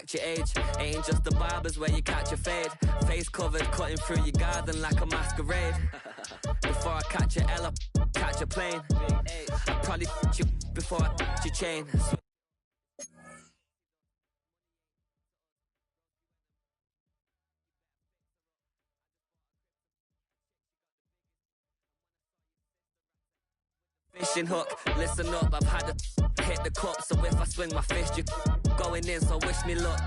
catch your age. Ain't just the barbers where you catch your fade. Face covered, cutting through your garden like a masquerade. Before I catch your Ella, catch a plane. I probably f*** you before I f*** your chain. Fishing hook, listen up, I've had to hit the cup. So if I swing my fist, you going in, so wish me luck.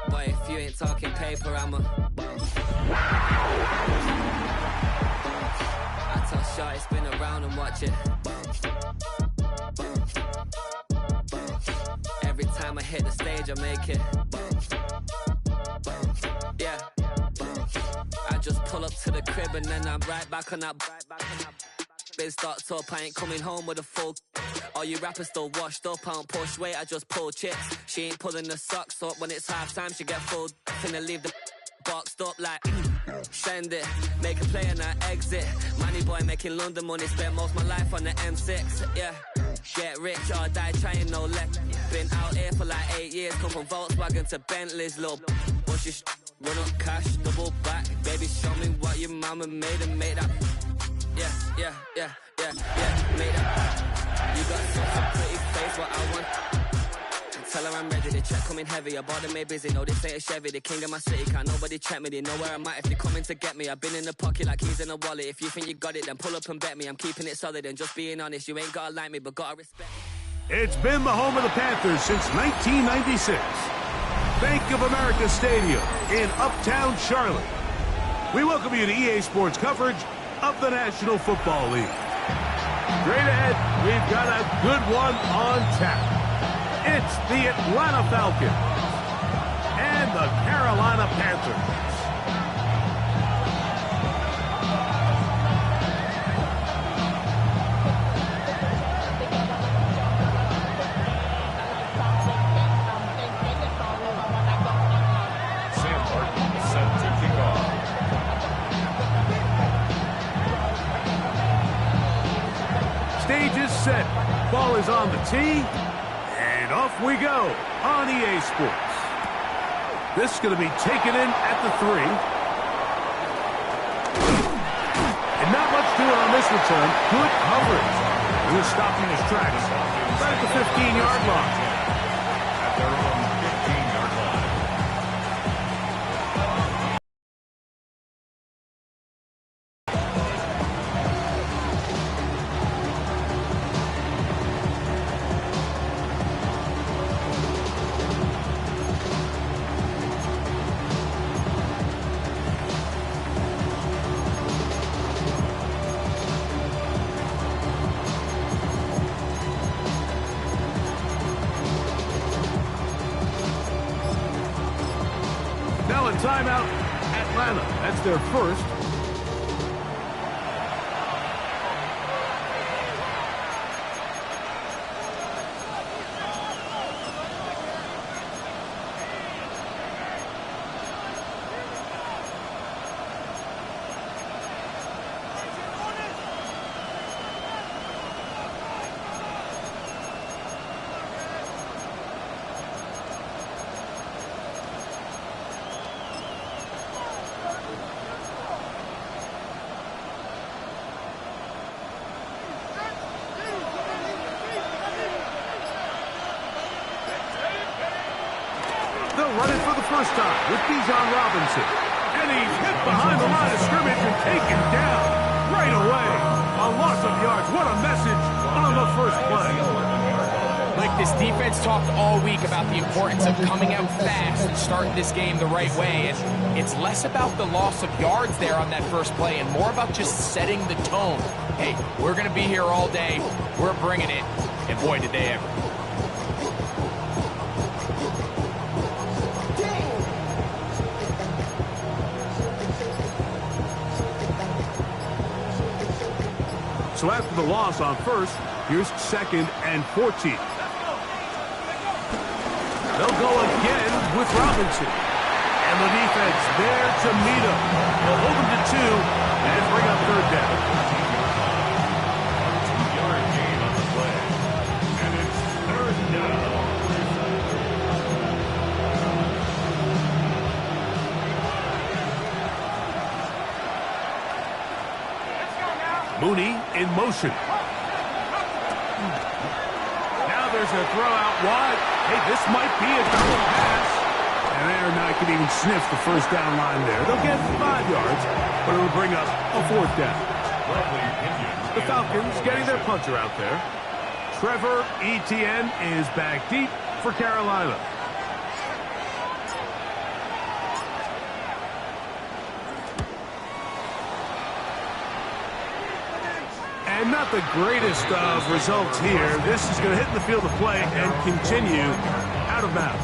Boy, if you ain't talking paper, I'm a I tell Shorty spin around and watch it. Every time I hit the stage, I make it. Yeah. I just pull up to the crib and then I'm right back on that. Biz starts up, I ain't coming home with a full. All you rappers still washed up, I don't push weight, I just pull chips. She ain't pulling the socks up, when it's half time she get full. Finna leave the boxed up like send it, make a play and I exit. Money boy making London money, spent most of my life on the M6. Yeah, get rich or die trying, no left. Been out here for like 8 years, come from Volkswagen to Bentley's, little bushy run up cash, double back. Baby, show me what your mama made and made that. Yeah, made that. You got such a pretty face, what I want. Tell her I'm ready, the check coming heavy. I bought them made busy, no this ain't a Chevy. The king of my city, can't nobody check me. They know where I'm at if they coming to get me. I've been in the pocket like keys in a wallet. If you think you got it, then pull up and bet me. I'm keeping it solid and just being honest. You ain't gotta like me, but gotta respect me. It's been the home of the Panthers since 1996. Bank of America Stadium in Uptown Charlotte. We welcome you to EA Sports coverage of the National Football League. Straight ahead, we've got a good one on tap. It's the Atlanta Falcons and the Carolina Panthers. Sam Martin set to kick off. Stage is set. Ball is on the tee. And off we go on EA Sports. This is going to be taken in at the 3. And not much doing on this return. Good coverage. He was stopped in his tracks. Right at the 15-yard line. At their own 15-yard line. Now a timeout, Atlanta. That's their first. They'll run it for the first time with Bijan Robinson. And he's hit behind the line of scrimmage and taken down right away. A loss of yards. What a message on the first play. Like this defense talked all week about the importance of coming out fast and starting this game the right way. And it's less about the loss of yards there on that first play and more about just setting the tone. Hey, we're going to be here all day. We're bringing it. And boy, did they ever. So after the loss on first, here's 2nd and 14. They'll go again with Robinson. And the defense there to meet him. They'll hold him to 2. and bring up third down. 2-yard gain on the play. And it's third down. Mooney in motion. Now there's a throw out wide. Hey, this might be a double pass. And they're not going to even sniff the first down line there. They'll get 5 yards, but it'll bring up a fourth down. The Falcons getting their punter out there. Trevor Etienne is back deep for Carolina. And not the greatest of results here. This is going to hit in the field of play and continue out of bounds.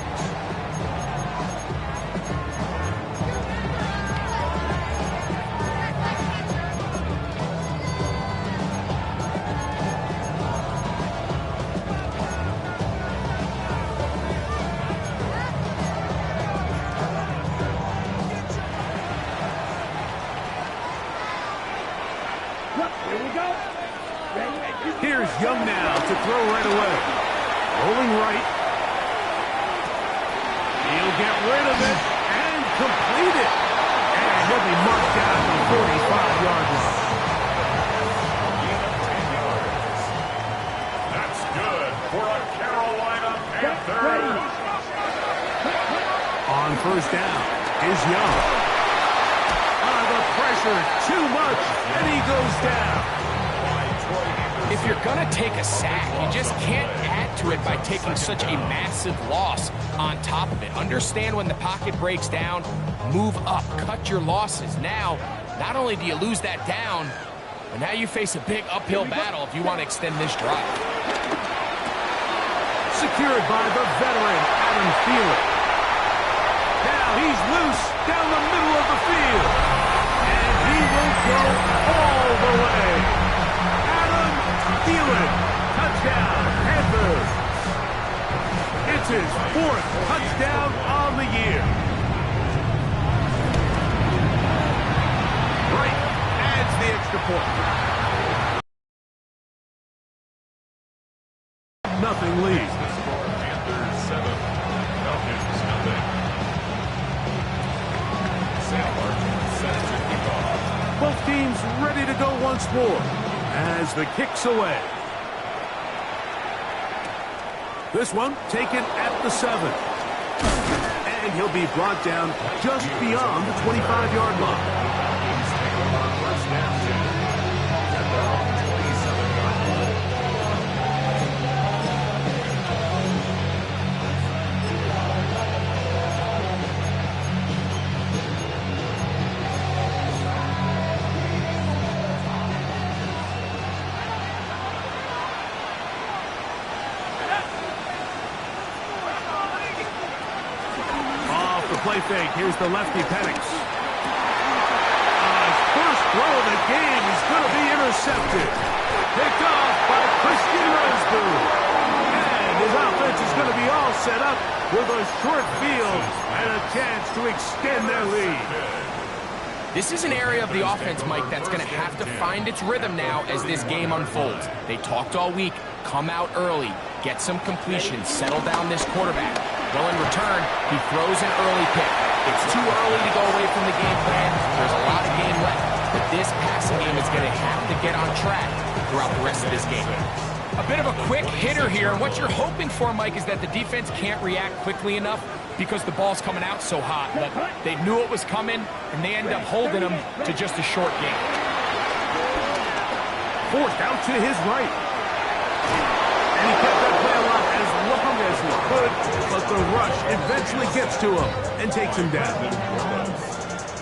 Here's Young now to throw right away. Rolling right. He'll get rid of it and complete it. And he'll be marked down to the 45-yard line. That's good for a Carolina Panther. On first down is Young. The pressure too much, and he goes down. If you're going to take a sack, you just can't add to it by taking such a massive loss on top of it. Understand when the pocket breaks down, move up, cut your losses. Now, not only do you lose that down, but now you face a big uphill battle if you want to extend this drive. Secured by the veteran, Adam Thielen. Now he's loose down the middle of the field. And he will go all the way. Thielen, touchdown, Panthers. It's his 4th touchdown on the year. Wright adds the extra point. Nothing lead. The score, Panthers 7, Falcons nothing. Sam Martin set to kick off. Both teams ready to go once more as the kick's away. This one taken at the 7. And he'll be brought down just beyond the 25-yard line. Play fake. Here's the lefty, Penix. First throw of the game is going to be intercepted. Picked off by Christian Witherspoon. And his offense is going to be all set up with a short field and a chance to extend their lead. This is an area of the offense, Mike, that's going to have to find its rhythm now as this game unfolds. They talked all week. Come out early. Get some completion. Settle down this quarterback. Well, in return, he throws an early pick. It's too early to go away from the game plan. There's a lot of game left. But this passing game is going to have to get on track throughout the rest of this game. A bit of a quick hitter here. And what you're hoping for, Mike, is that the defense can't react quickly enough because the ball's coming out so hot. But they knew it was coming, and they end up holding them to just a short game. Forced out to his right. And he kept that play alive as long as he could, but the rush eventually gets to him and takes him down.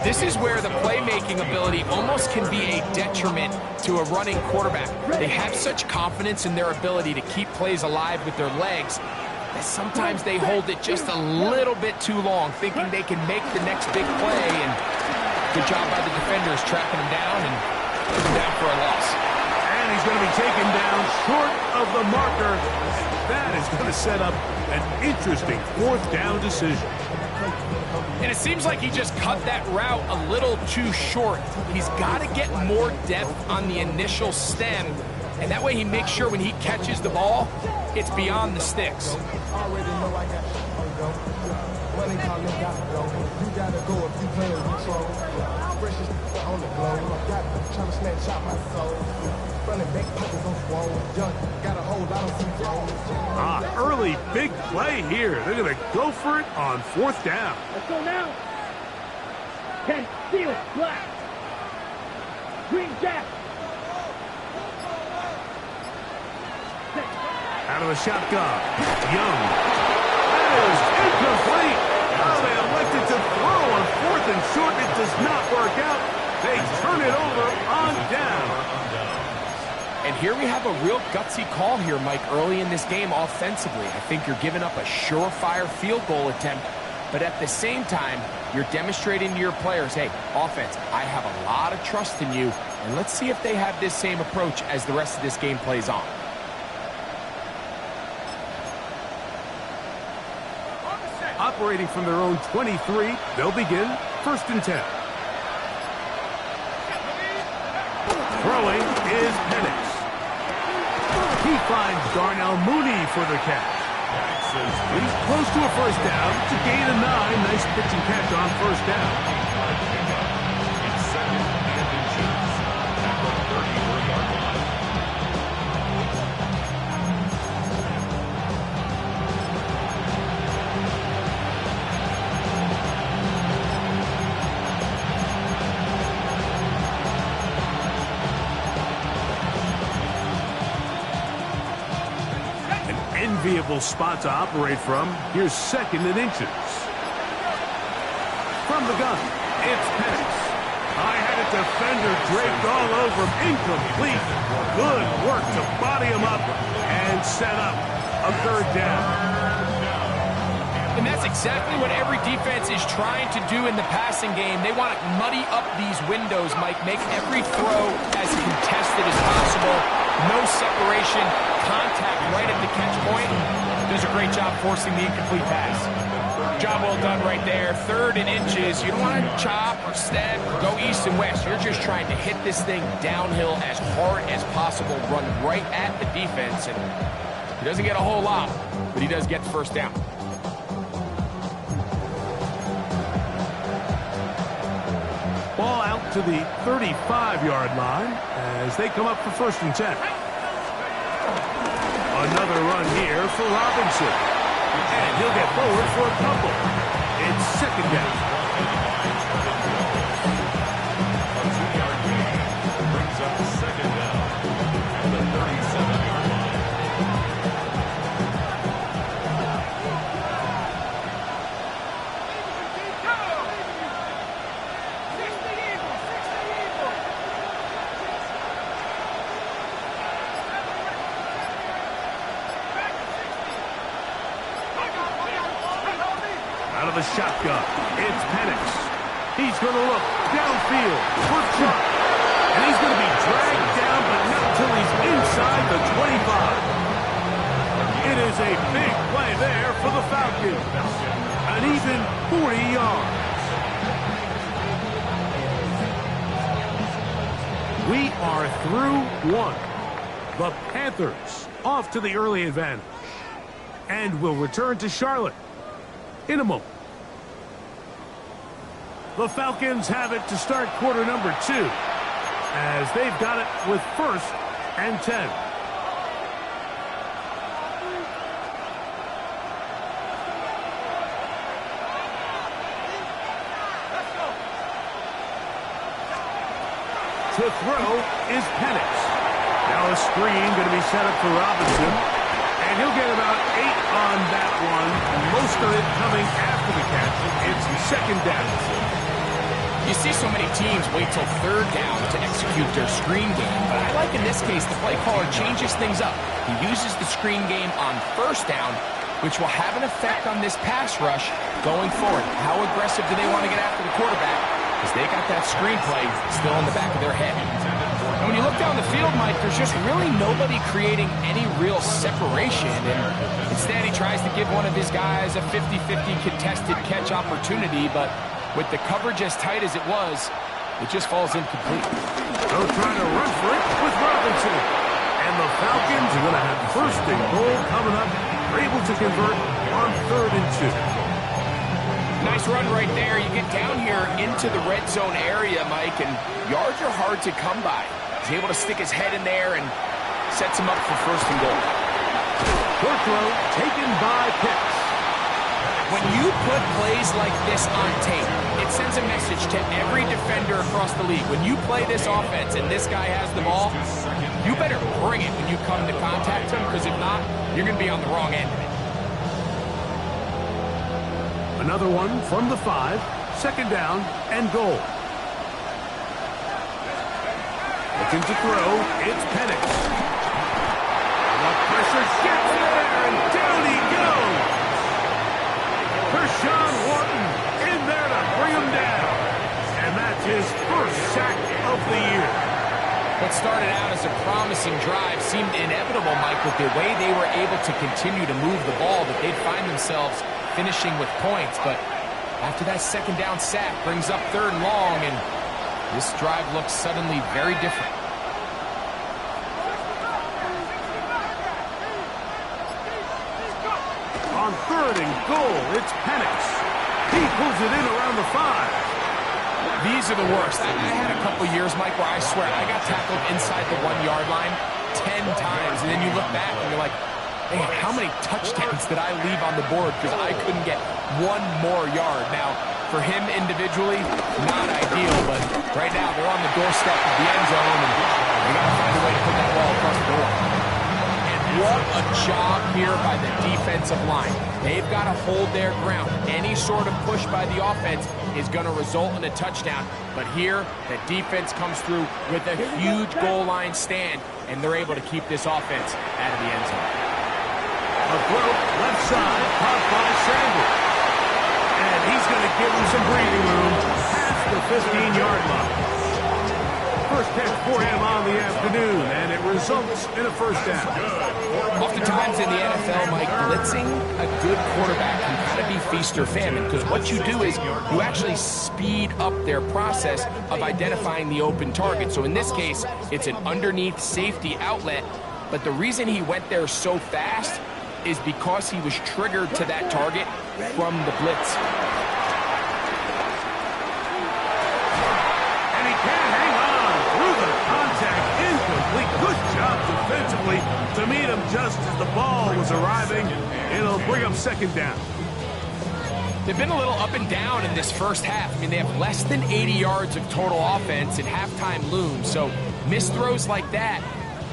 This is where the playmaking ability almost can be a detriment to a running quarterback. They have such confidence in their ability to keep plays alive with their legs that sometimes they hold it just a little bit too long, thinking they can make the next big play, and good job by the defenders tracking him down and putting him down for a loss. And he's going to be taken down short of the marker. That is going to set up an interesting 4th down decision. And it seems like he just cut that route a little too short. He's got to get more depth on the initial stem, and that way he makes sure when he catches the ball, it's beyond the sticks. Early big play here. They're going to go for it on 4th down. Let's go now. 10, steel, black. Green jack. Out of the shotgun. Young. That is incomplete. Oh, they elected to throw on 4th and short. It does not work out. They turn it over on down. And here we have a real gutsy call here, Mike, early in this game offensively. I think you're giving up a surefire field goal attempt, but at the same time, you're demonstrating to your players, hey, offense, I have a lot of trust in you, and let's see if they have this same approach as the rest of this game plays on. Operating from their own 23, they'll begin 1st and 10. Throwing is Penix. He finds Darnell Mooney for the catch. He's close to a 1st down. It's a gain of 9. Nice pitch and catch on 1st down. It's 2nd and inches at the 34-yard line. Enviable spot to operate from. Here's 2nd and inches. From the gun, it's Penix. High-headed defender draped all over him. Incomplete. Good work to body him up and set up a 3rd down. And that's exactly what every defense is trying to do in the passing game. They want to muddy up these windows, Mike. Make every throw as contested as possible. No separation, contact right at the catch point. Does a great job forcing the incomplete pass. Job well done right there. 3rd and inches. You don't want to chop or step or go east and west. You're just trying to hit this thing downhill as hard as possible. Run right at the defense. And he doesn't get a whole lot, but he does get the 1st down. Ball out to the 35-yard line as they come up for 1st and 10. Another run here for Robinson. And he'll get forward for a couple. It's 2nd down. A 2-yard gain brings up 2nd down at the 37-yard line. Out of the shotgun, it's Penix. He's going to look downfield for Chuck. And he's going to be dragged down, but not until he's inside the 25. It is a big play there for the Falcons. An even 40 yards. We are through 1. The Panthers off to the early advantage. And will return to Charlotte in a moment. The Falcons have it to start quarter number 2 as they've got it with 1st and 10. To throw is Penix. Now a screen going to be set up for Robinson. And he'll get about 8 on that one. Most of it coming after the catch. It's 2nd down. You see so many teams wait till 3rd down to execute their screen game, but I like in this case the play caller changes things up. He uses the screen game on 1st down, which will have an effect on this pass rush going forward. How aggressive do they want to get after the quarterback? Because they got that screen play still in the back of their head. And when you look down the field, Mike, there's just really nobody creating any real separation. And instead, he tries to give one of his guys a 50-50 contested catch opportunity, but with the coverage as tight as it was, it just falls incomplete. They're trying to run for it with Robinson. And the Falcons are going to have first and goal coming up. They're able to convert on 3rd and 2. Nice run right there. You get down here into the red zone area, Mike, and yards are hard to come by. He's able to stick his head in there and sets him up for first and goal. Short throw taken by Pitts. When you put plays like this on tape, it sends a message to every defender across the league. When you play this offense and this guy has the ball, you better bring it when you come to contact him, because if not, you're going to be on the wrong end of it. Another one from the 5. 2nd down and goal. Looking to throw. It's Penix. The pressure gets there, and down he goes. Kershawn Wharton in there to bring him down. And that's his first sack of the year. What started out as a promising drive seemed inevitable, Mike, with the way they were able to continue to move the ball, that they'd find themselves finishing with points. But after that 2nd down sack brings up 3rd and long, and this drive looks suddenly very different. On 3rd and goal, it's Penix. He pulls it in around the 5. These are the worst. I had a couple years, Mike, where I swear I got tackled inside the 1-yard line 10 times, and then you look back and you're like, man, how many touchdowns did I leave on the board because I couldn't get one more yard? Now, for him individually, not ideal, but right now they're on the doorstep of the end zone, and they got to find a way to put that ball across the door. And what a job here by the defensive line. They've got to hold their ground. Any sort of push by the offense is going to result in a touchdown, but here the defense comes through with a huge goal line stand, and they're able to keep this offense out of the end zone. A throw, left side, caught by Sanders. And he's going to give him some breathing room past the 15-yard line. First catch for him on the afternoon, and it results in a first down. Oftentimes in the NFL, Mike, blitzing a good quarterback can kind of be feast or famine, because what you do is you actually speed up their process of identifying the open target. So in this case, it's an underneath safety outlet, but the reason he went there so fast is because he was triggered to that target from the blitz. And he can't hang on through the contact. Incomplete. Good job defensively to meet him just as the ball was arriving. It'll bring up 2nd down. They've been a little up and down in this first half. I mean, they have less than 80 yards of total offense, and halftime looms. So missed throws like that,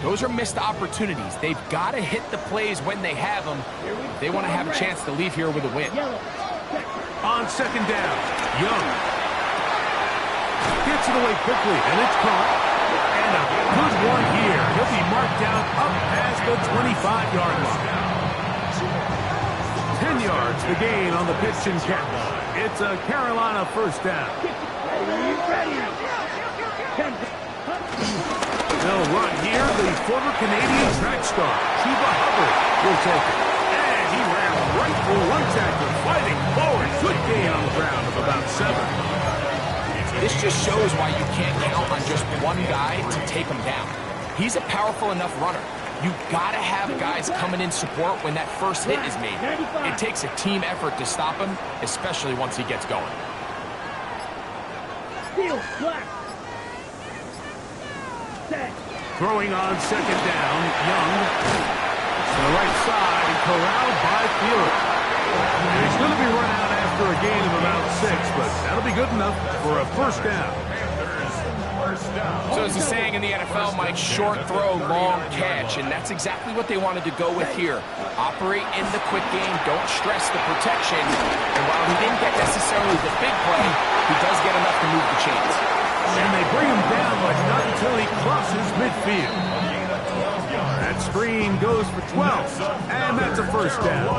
those are missed opportunities. They've got to hit the plays when they have them if they want to have a chance to leave here with a win. On 2nd down, Young gets it away quickly, and it's caught. And a good one here. He'll be marked down up past the 25-yard line. 10 yards the gain on the pitch and catch. It's a Carolina first down. They'll run here. The former Canadian track star, Chuba Hubbard, will take it. And he ran right through one tackler, fighting forward. Good gain on the ground of about 7. This just shows why you can't count on just one guy to take him down. He's a powerful enough runner. You've got to have guys coming in support when that first hit is made. It takes a team effort to stop him, especially once he gets going. Throwing on 2nd down, Young. To the right side, and corralled by Fields. And he's going to be run out after a gain of about 6, but that'll be good enough for a first down. So as the saying in the NFL, Mike, short throw, long catch, and that's exactly what they wanted to go with here. Operate in the quick game, don't stress the protection, and while he didn't get necessarily the big play, he does get enough to move the chains. And they bring him down, but not until he crosses midfield. That screen goes for 12, and that's a first down.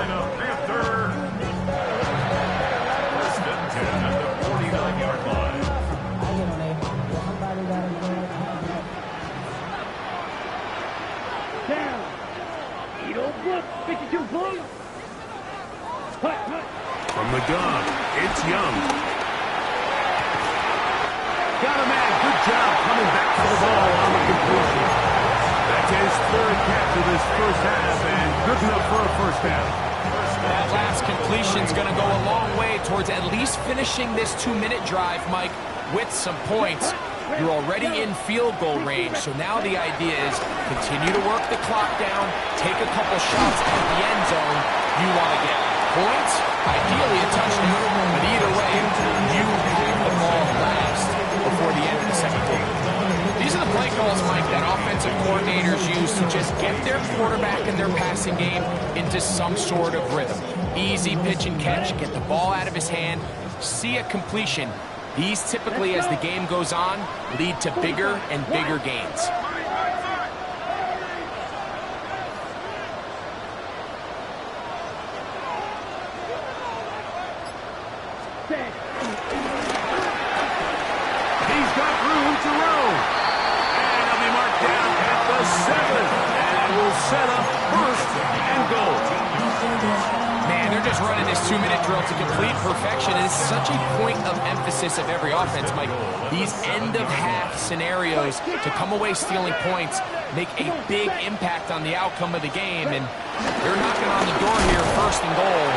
Young. It's Young. Got a man. Good job coming back for the ball on the completion. That's his third catch of this first half, and good enough for a first half. That last completion's going to go a long way towards at least finishing this 2-minute drive, Mike, with some points. You're already in field goal range, so now the idea is continue to work the clock down, take a couple shots at the end zone. You want to get points, ideally a touchdown, but either way, you have the ball last before the end of the second quarter. These are the play calls, Mike, that offensive coordinators use to just get their quarterback and their passing game into some sort of rhythm. Easy pitch and catch, get the ball out of his hand, see a completion. These typically, as the game goes on, lead to bigger and bigger gains. He's got room to roam. And he'll be marked down at the 7. And will set up first and goal. Man, they're just running this 2-minute drill to complete perfection. It is such a point of emphasis of every offense, Mike. These end-of-half scenarios to come away stealing points make a big impact on the outcome of the game, and they're knocking on the door here, first and goal.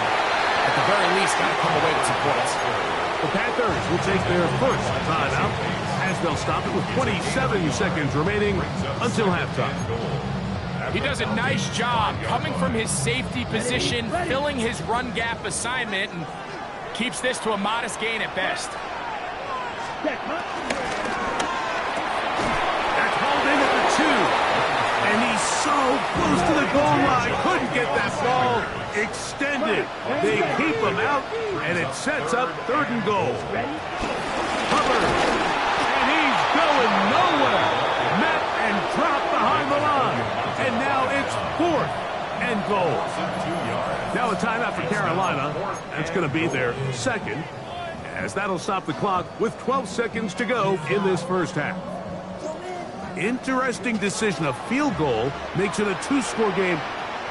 At the very least, got to come away with some points. The Panthers will take their first timeout as they'll stop it with 27 seconds remaining until halftime. He does a nice job coming from his safety position, filling his run gap assignment, and keeps this to a modest gain at best. That's hauled in at the 2. And he's so close to the goal line. Couldn't get that ball extended. They keep him out, and it sets up third and goal. Hubbard. And he's going nowhere. Met and dropped behind the line. And now it's fourth and goal. Now a timeout for Carolina. That's going to be their second, as that'll stop the clock with 12 seconds to go in this first half. Interesting decision. A field goal makes it a 2-score game.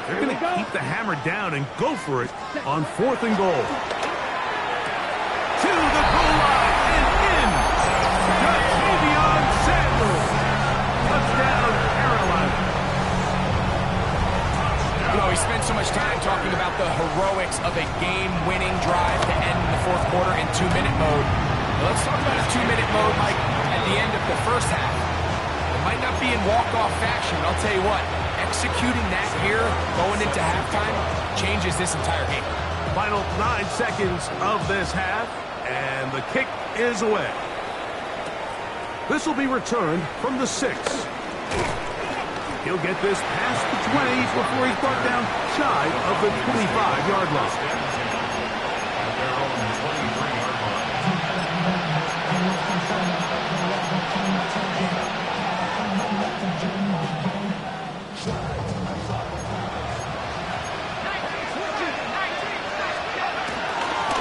They're going to keep the hammer down and go for it on fourth and goal. To the goal line and in. Ja'Tavion Sanders. Touchdown, Carolina. You know, we spent so much time talking about the heroics of a game-winning drive to end the fourth quarter in 2-minute mode. Well, let's talk about a 2-minute mode, Mike, at the end of the first half. It might not be in walk-off fashion, but I'll tell you what, executing that here, going into halftime, changes this entire game. Final 9 seconds of this half, and the kick is away. This will be returned from the 6. He'll get this past the 20 before he's brought down shy of the 25-yard line.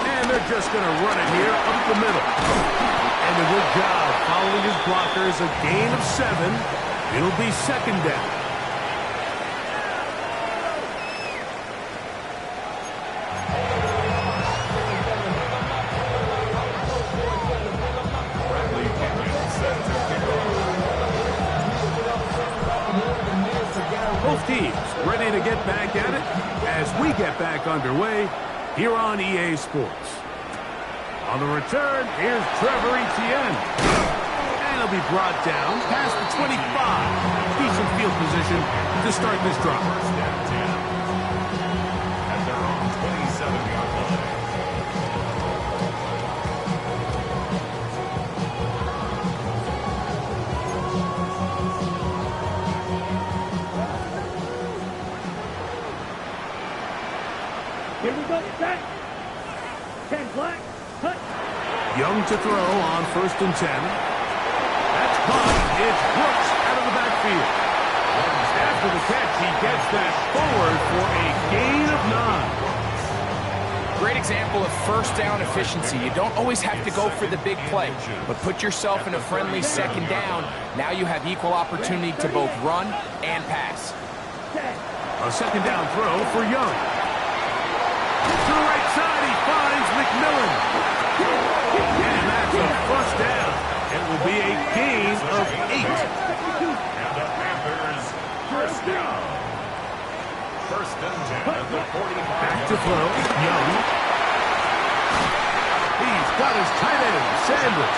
And they're just going to run it here up the middle. And a good job following his blockers, a gain of 7. It'll be second down. Both teams ready to get back at it as we get back underway here on EA Sports. On the return, here's Trevor Etienne. And he'll be brought down past the 25. Decent field position to start this drive. At their own 27-yard line. Here we go, set. 10 black, cut. Young to throw on first and 10. That's caught. It's Brooks out of the backfield. After the catch, he gets that forward for a gain of 9. Great example of first down efficiency. You don't always have to go for the big play, but put yourself in a friendly second down. Now you have equal opportunity to both run and pass. A second down throw for Young. To the right side, he finds McMillan. And that's a first down. It will be a gain of 8. And the Panthers first down. First and 10 at the 45. Back to throw. Young. He's got his tight end, Sanders.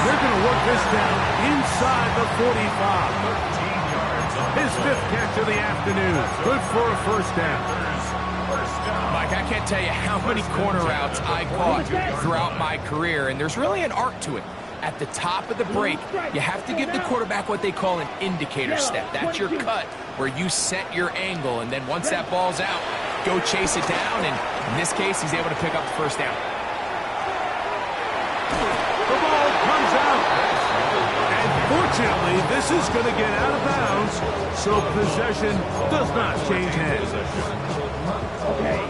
They're going to work this down inside the 45. 13 yards on His 5th catch of the afternoon. Good for a first down. first down. Mike, I can't tell you how many corner routes I caught throughout my career, and there's really an art to it. At the top of the break, you have to give the quarterback what they call an indicator step. That's your cut, where you set your angle, and then once that ball's out, go chase it down, and in this case, he's able to pick up the first down. The ball comes out. And fortunately, this is going to get out of bounds, so possession does not change hands.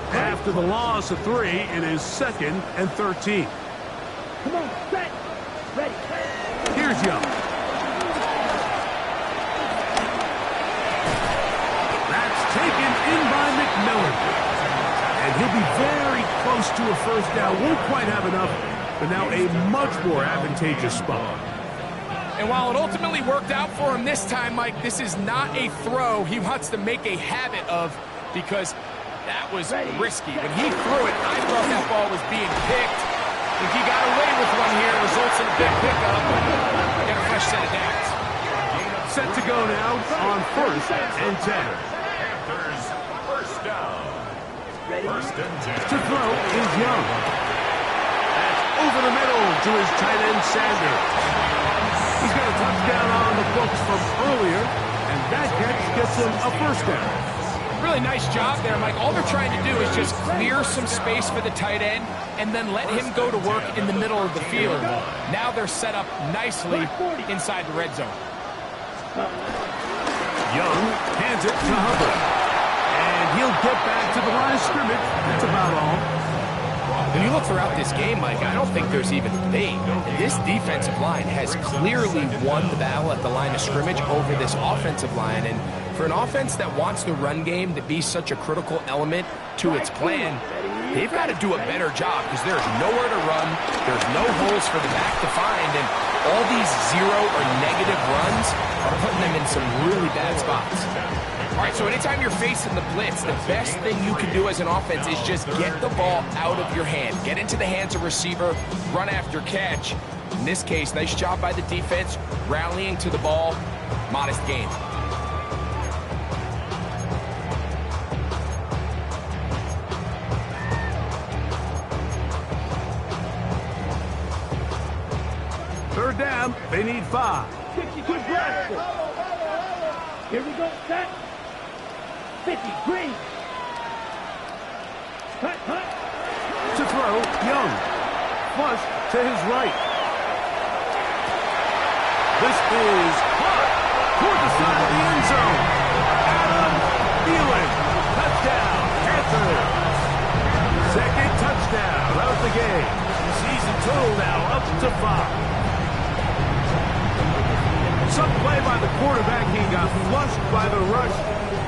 After the loss of 3, it is 2nd and 13. Come on, set. Ready. Here's Young. That's taken in by McMillan. And he'll be very close to a first down. Won't quite have enough, but now a much more advantageous spot. And while it ultimately worked out for him this time, Mike, this is not a throw he wants to make a habit of, because that was risky. When he threw it, I thought that ball was being picked. If he got away with one here, it results in a big pickup. Got a fresh set of downs. Set to go now on 1st and 10. Panthers first down. First and 10. To throw is Young. That's over the middle to his tight end, Sanders. He's got a touchdown on the books from earlier, and that catch gets him a first down. Really nice job there, Mike. All they're trying to do is just clear some space for the tight end and then let him go to work in the middle of the field. Now they're set up nicely inside the red zone. Young hands it to Hubbard. And he'll get back to the line of scrimmage. That's about all. When you look throughout this game, Mike, I don't think there's even a debate. This defensive line has clearly won the battle at the line of scrimmage over this offensive line. And for an offense that wants the run game to be such a critical element to its plan, they've got to do a better job, because there's nowhere to run, there's no holes for the back to find, and all these 0 or negative runs are putting them in some really bad spots. All right, so anytime you're facing the blitz, the best thing you can do as an offense is just get the ball out of your hand. Get into the hands of receiver, run after catch. In this case, nice job by the defense, rallying to the ball, modest gain. Third down, they need 5. 62 blaster. Here we go, set. 50, green. Cut. To throw, Young. Flush to his right. This is caught toward the side of the end zone. Adam Thielen. Touchdown, Panthers. Second touchdown of the game. Season total now up to 5. Some play by the quarterback. He got flushed by the rush,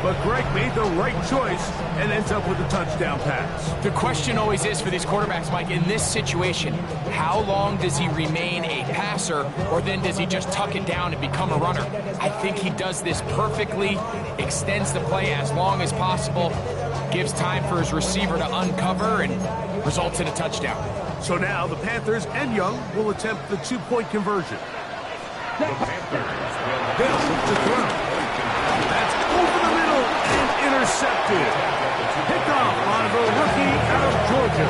but Greg made the right choice and ends up with a touchdown pass. The question always is for these quarterbacks, Mike, in this situation, how long does he remain a passer, or then does he just tuck it down and become a runner? I think he does this perfectly, extends the play as long as possible, gives time for his receiver to uncover, and results in a touchdown. So now the Panthers and Young will attempt the 2-point conversion. The Panthers will Bill to throw. That's over the middle and intercepted. Picked off by the rookie out of Georgia.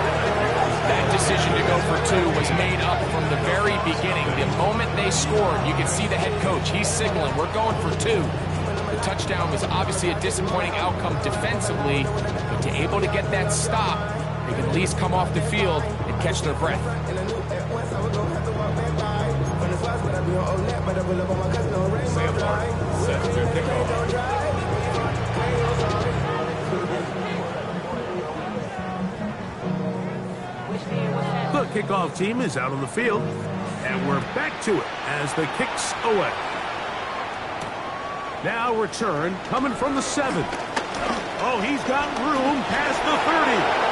That decision to go for 2 was made up from the very beginning. The moment they scored, you could see the head coach. He's signaling, we're going for 2. The touchdown was obviously a disappointing outcome defensively, but to able to get that stop, they can at least come off the field and catch their breath. set to kick off. The kickoff team is out on the field, and we're back to it as the kicks away. Now return coming from the 7. Oh, he's got room past the 30.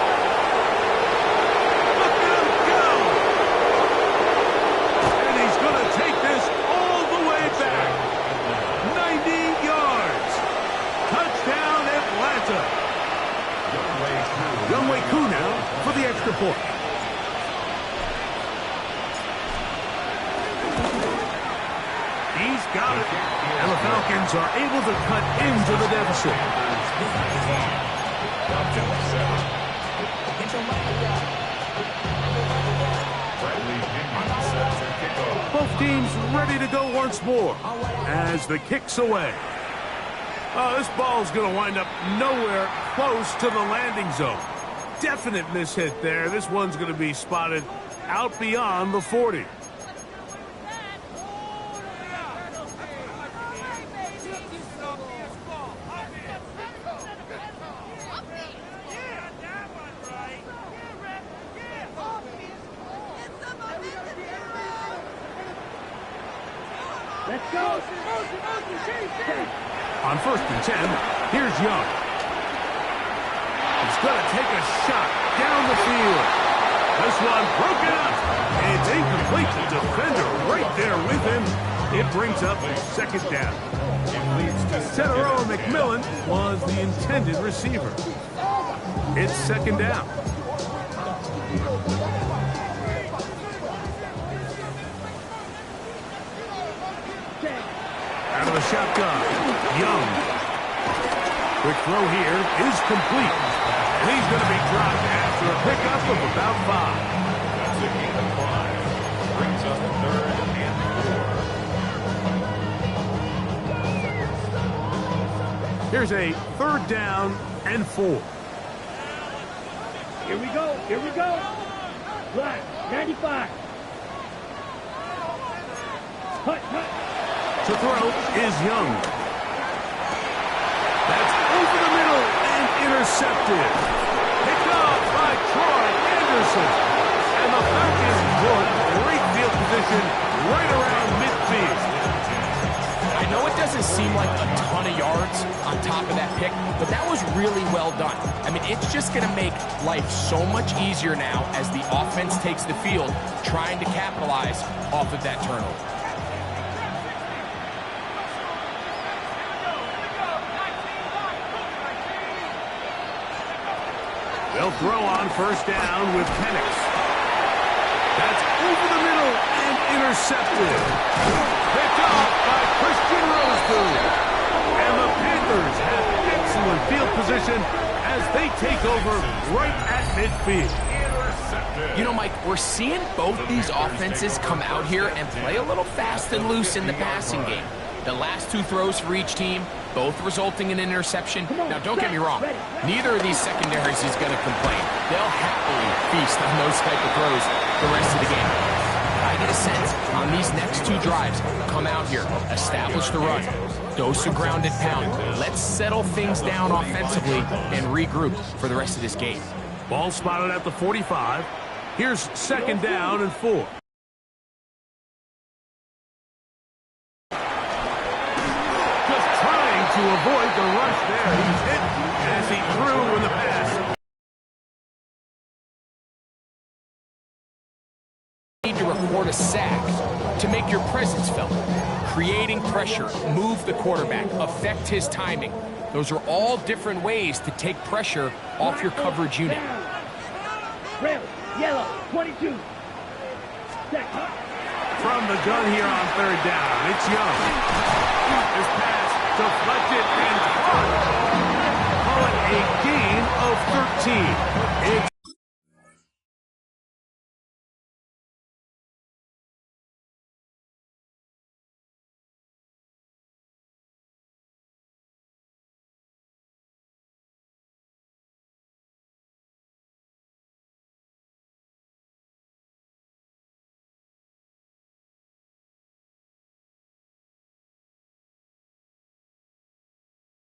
got it. And the Falcons are able to cut into the deficit. Both teams ready to go once more as the kick's away. This ball's going to wind up nowhere close to the landing zone. Definite mishit there. This one's going to be spotted out beyond the 40. Let's go. On 1st and 10, here's Young. He's going to take a shot down the field. This one broken up. It's incomplete. The defender right there with him. It brings up 2nd down. Center row McMillan was the intended receiver. It's 2nd down. Out of the shotgun, Young. Quick throw here is complete. And he's going to be dropped after a pickup of about 5. That's a gain of 5. Brings up 3rd and 4. Here's a 3rd down and 4. Here we go. Here we go. Black, 95. Hut, hut. To throw is Young. That's over the middle and intercepted. Picked up by Troy Anderson. And the Falcons put great field position right around midfield. I know it doesn't seem like a ton of yards on top of that pick, but that was really well done. I mean, it's just going to make life so much easier now as the offense takes the field, trying to capitalize off of that turnover. They'll throw on 1st down with Penix. That's over the middle and intercepted. Picked off by Christian Rosebud. And the Panthers have excellent field position as they take over right at midfield. You know, Mike, we're seeing both these offenses come out here and play a little fast and loose in the passing game. The last 2 throws for each team, both resulting in an interception. Now, don't get me wrong. Neither of these secondaries is going to complain. They'll happily feast on those type of throws the rest of the game. I get a sense on these next 2 drives, come out here, establish the run, dose of ground and pound. Let's settle things down offensively and regroup for the rest of this game. Ball spotted at the 45. Here's 2nd down and 4. To avoid the rush there. He's hit as he threw in the pass. Need to record a sack to make your presence felt. Creating pressure, move the quarterback, affect his timing. Those are all different ways to take pressure off your coverage unit. Red, yellow, 22. Second. From the gun here on 3rd down, it's Young. This pass deflected and caught. Call it a gain of 13. It's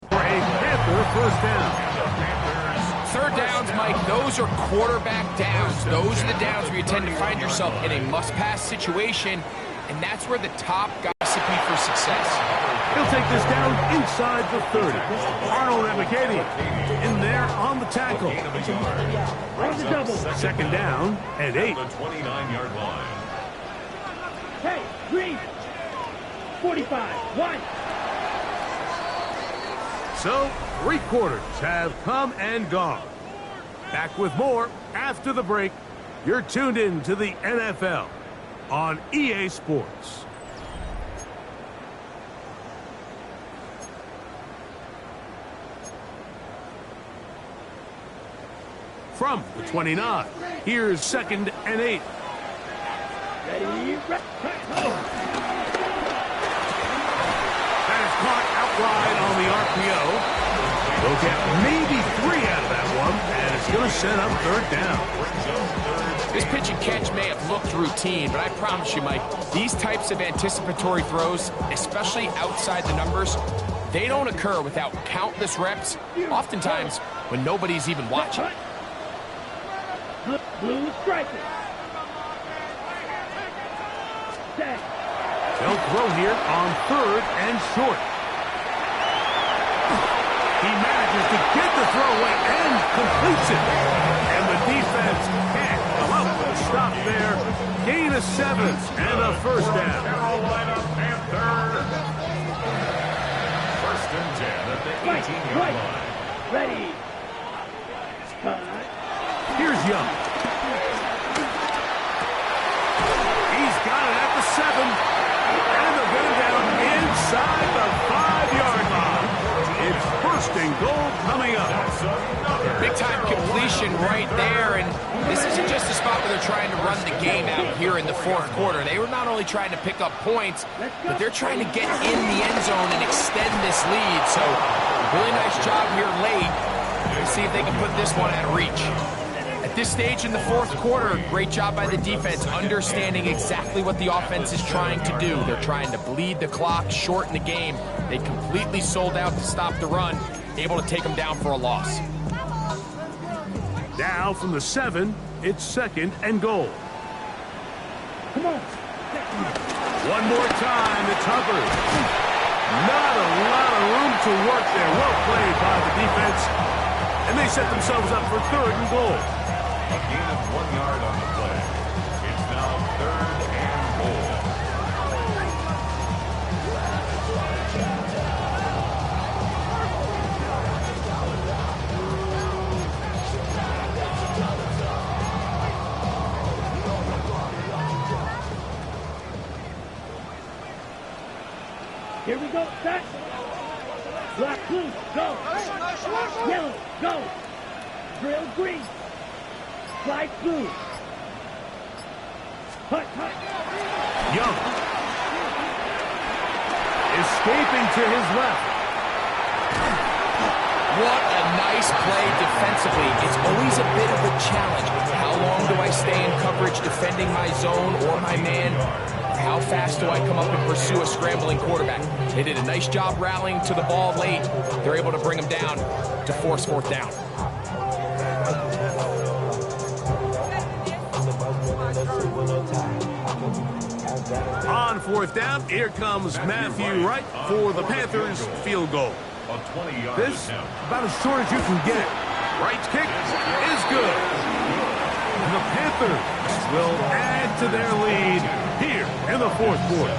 for a Panther 1st down. 3rd downs, Mike, those are quarterback downs. Those are the downs where you tend to find yourself in a must-pass situation, and that's where the top recipe for success. He'll take this down inside the 30. Arnold Ebiketie in there on the tackle. On the double. 2nd down and 8. The 29-yard line. Hey, Green. 45. 1. So, 3 quarters have come and gone. Back with more after the break. You're tuned in to the NFL on EA Sports. from the 29. Here's 2nd and 8. Ready, That is caught out wide on the RPO. They'll get maybe 3 out of that one, and it's going to set up 3rd down. This pitch and catch may have looked routine, but I promise you, Mike, these types of anticipatory throws, especially outside the numbers, they don't occur without countless reps, oftentimes when nobody's even watching. Blue striker. Set. They'll throw here on 3rd and short. He manages to get the throw away and completes it. And the defense can't come up with a stop there. Gain of 7 and a 1st down. Carolina Panthers. 1st and 10 at the 18-yard line. Ready. Cut. Here's Young. He's got it at the 7. And they'll get him down inside the 5-yard line. It's 1st and goal coming up. Big-time completion right there, and this isn't just a spot where they're trying to run the game out here in the 4th quarter. They were not only trying to pick up points, but they're trying to get in the end zone and extend this lead. So, really nice job here late. Let's see if they can put this one out of reach. At this stage in the 4th quarter, great job by the defense, understanding exactly what the offense is trying to do. They're trying to bleed the clock, shorten the game. They completely sold out to stop the run, able to take them down for a loss. Now from the 7, it's 2nd and goal. Come on. One more time, it's Hubbard. Not a lot of room to work there. Well played by the defense. And they set themselves up for 3rd and goal. A gain of 1 yard on the play. It's now 3rd and goal. Here we go. Set. Black, blue, go. Yellow, go. Drill, green. Slide, blue. Hut. Young. Escaping to his left. What a nice play defensively. It's always a bit of a challenge. How long do I stay in coverage defending my zone or my man? How fast do I come up and pursue a scrambling quarterback? They did a nice job rallying to the ball late. They're able to bring him down to force 4th down. On 4th down, here comes Matthew Wright for the Panthers field goal. A 20-yard This, attempt. about as short as you can get. Wright's kick is good. And the Panthers will add to their lead here in the 4th quarter.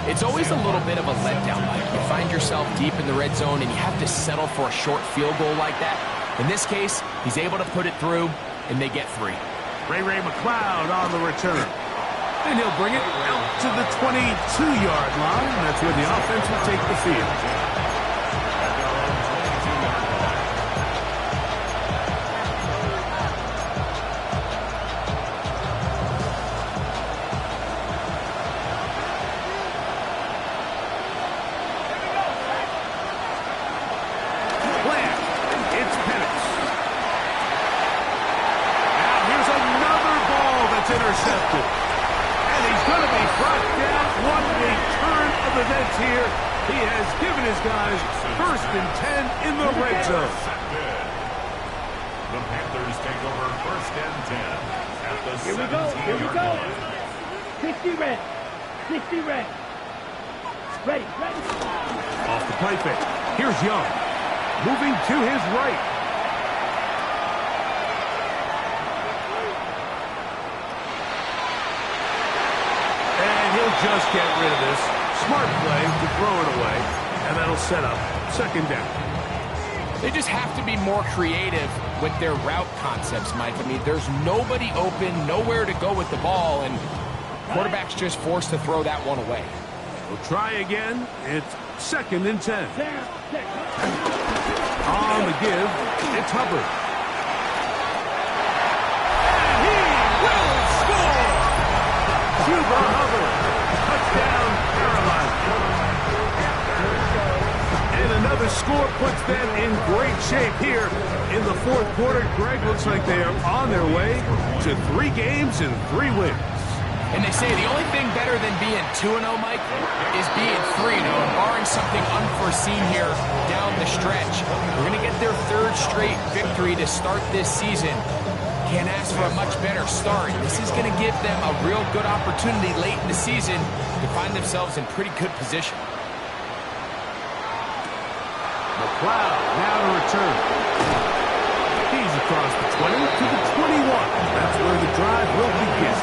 It's always a little bit of a letdown, Mike. You find yourself deep in the red zone and you have to settle for a short field goal like that. In this case, he's able to put it through, and they get 3. Ray McLeod on the return. And he'll bring it out to the 22-yard line. That's where the offense will take the field. Intercepted. And he's going to be brought down. What a turn of events here. He has given his guys 1st and 10 in the red zone. The Panthers take over 1st and 10 at the 17-yard line. 60 red. 60 red. Ready. Off the play fake. Here's Young. Moving to his right. Just get rid of this. Smart play to throw it away, and that'll set up 2nd down. They just have to be more creative with their route concepts, Mike. I mean, there's nobody open, nowhere to go with the ball, and quarterback's just forced to throw that one away. We'll try again. It's 2nd and 10. On the give, it's Hubbard. puts them in great shape here in the fourth quarter. Greg, looks like they are on their way to 3 games and 3 wins. And they say the only thing better than being 2-0, Mike, is being 3-0, and barring something unforeseen here down the stretch. We're going to get their 3rd straight victory to start this season. Can't ask for a much better start. This is going to give them a real good opportunity late in the season to find themselves in pretty good position. McLeod now to return. He's across the 20 to the 21. That's where the drive will begin.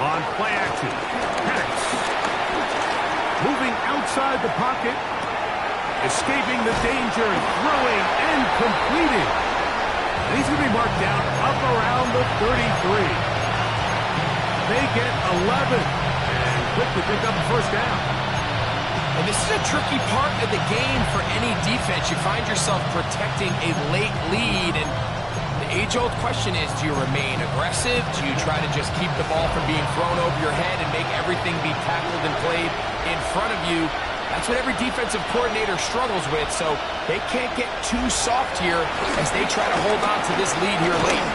On play action, Penix. Moving outside the pocket. Escaping the danger, throwing, and completing. And he's going to be marked down up around the 33. They get 11. And quick to pick up the first down. And this is a tricky part of the game for any defense. You find yourself protecting a late lead, and the age-old question is, do you remain aggressive? Do you try to just keep the ball from being thrown over your head and make everything be tackled and played in front of you? That's what every defensive coordinator struggles with, so they can't get too soft here as they try to hold on to this lead here late.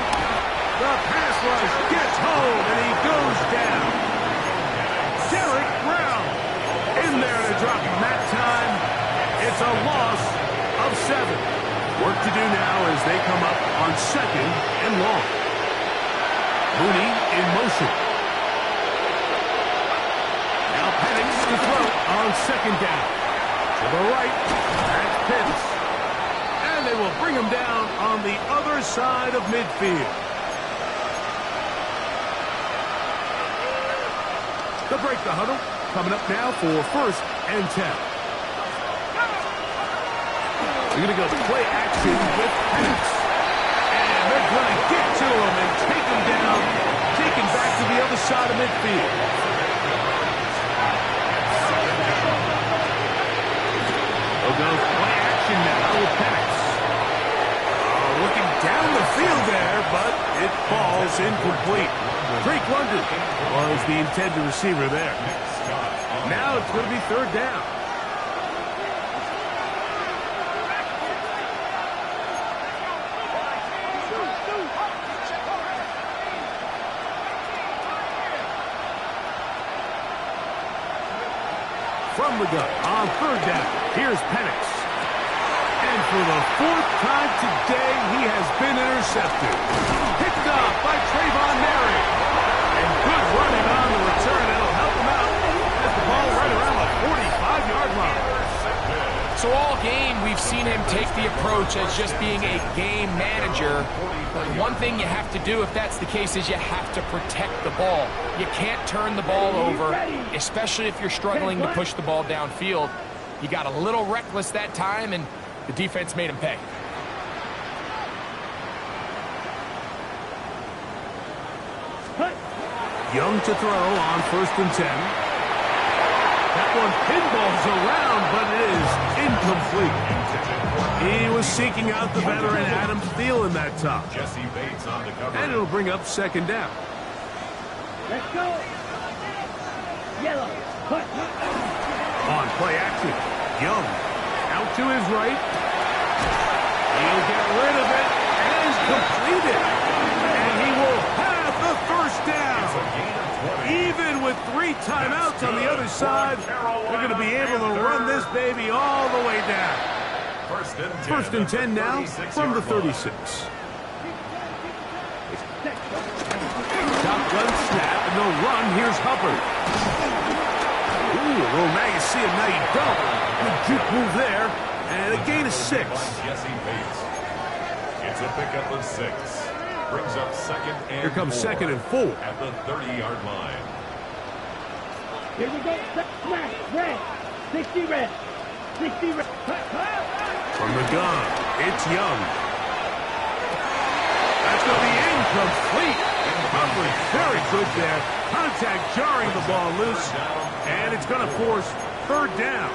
The pass rush gets home, and he goes down. Derek Brown in there to drop him that time. It's a loss of 7. Work to do now as they come up on 2nd and long. Mooney in motion. Now Penix to throw on 2nd down. To the right, that's Pitts. And they will bring him down on the other side of midfield. They'll break the huddle. Coming up now for 1st and 10. They're going to go play action with Penix. And they're going to get to him and take him down, take him back to the other side of midfield. They'll go play action now with Penix. Looking down the field there, but it falls incomplete. Drake London was the intended receiver there. Now it's going to be 3rd down. From the gun on 3rd down, here's Penix. And for the 4th time today, he has been intercepted. Picked up by Trayvon Merritt. And good running on the return. It'll help him out. Has the ball right around the 45-yard line. So all game, we've seen him take the approach as just being a game manager. But one thing you have to do if that's the case is you have to protect the ball. You can't turn the ball over, especially if you're struggling to push the ball downfield. He got a little reckless that time, and the defense made him pay. Young to throw on 1st and 10. That one pinballs around, but it is incomplete. He was seeking out the veteran Adam Thielen that time. Jesse Bates on the cover. And it'll bring up 2nd down. Let's go. Yellow. Put. On play action, Young out to his right. He'll get rid of it and complete it. And he will have the 1st down. Even with 3 timeouts on the other side, they're going to be able to run this baby all the way down. 1st and 10 now from the 36. Shotgun snap, and they'll run. Here's Hubbard. Ooh, well, now you see him, now you don't. Good juke move there, and a gain of 6. Jesse Bates. It's a pickup of 6. Brings up 2nd and Here comes 4 2nd and 4. at the 30-yard line. Here we go. Smash. Red. 60 red. 60 red. Cut. From the gun, it's Young. That's going to be incomplete. Incomplete. Coverage very good there. Contact jarring the ball loose. And it's going to force third down.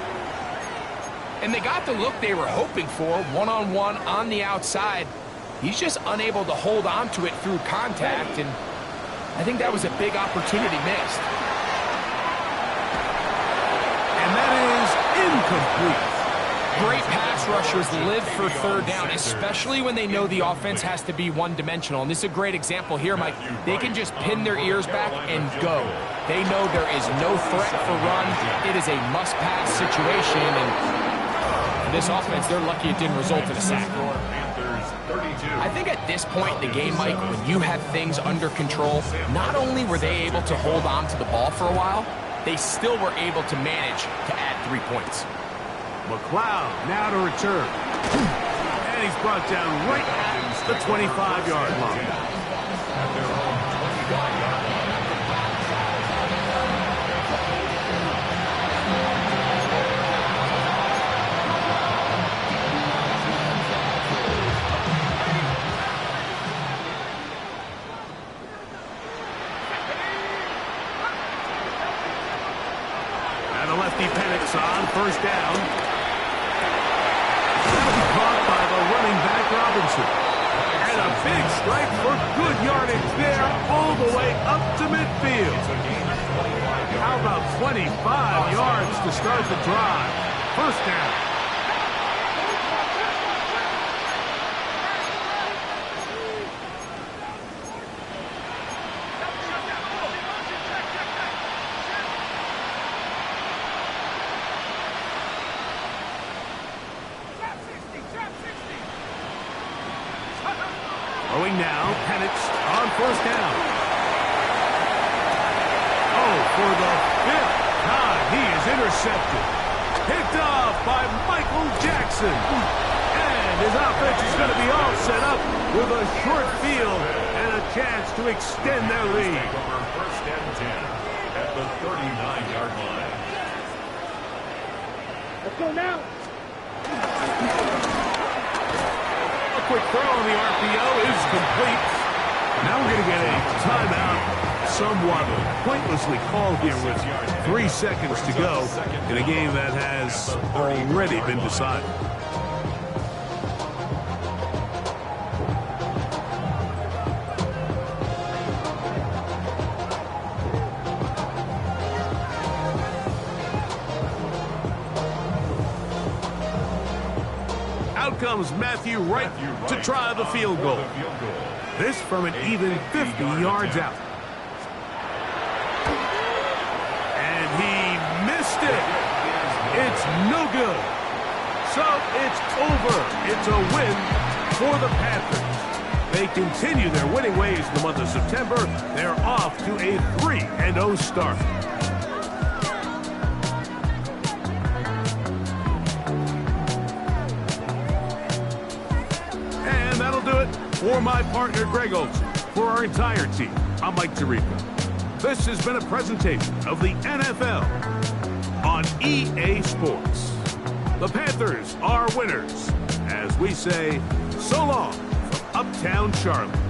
And they got the look they were hoping for, one-on-one on the outside. He's just unable to hold on to it through contact, and I think that was a big opportunity missed. And that is incomplete. Great pass rushers live for third down, especially when they know the offense has to be one-dimensional. And this is a great example here, Mike. They can just pin their ears back and go. They know there is no threat for run. It is a must-pass situation, and for this offense, they're lucky it didn't result in a sack. I think at this point in the game, Mike, when you have things under control, not only were they able to hold on to the ball for a while, they still were able to manage to add 3 points. McLeod now to return. And he's brought down right at the 25-yard line. At their own 25-yard line. And the lefty Penix on first down. Caught by the running back Robinson. And a big strike for good yardage there all the way up to midfield. How about 25 yards to start the drive? First down. Throwing now, Penix on first down. Oh, for the 5th time, he is intercepted. Picked off by Michael Jackson. And his offense is going to be all set up with a short field and a chance to extend their lead. First and 10 at the 39-yard line. Let's go now. Quick throw on the RPO is complete. Now we're going to get a timeout, somewhat pointlessly called here with 3 seconds to go in a game that has already been decided. Out comes Matthew Wright to try the field goal. This from an even 50 yards out. And he missed it. It's no good. So it's over. It's a win for the Panthers. They continue their winning ways in the month of September. They're off to a 3-0 start. For my partner, Greg Olson, for our entire team, I'm Mike Tirico. This has been a presentation of the NFL on EA Sports. The Panthers are winners, as we say, so long from Uptown Charlotte.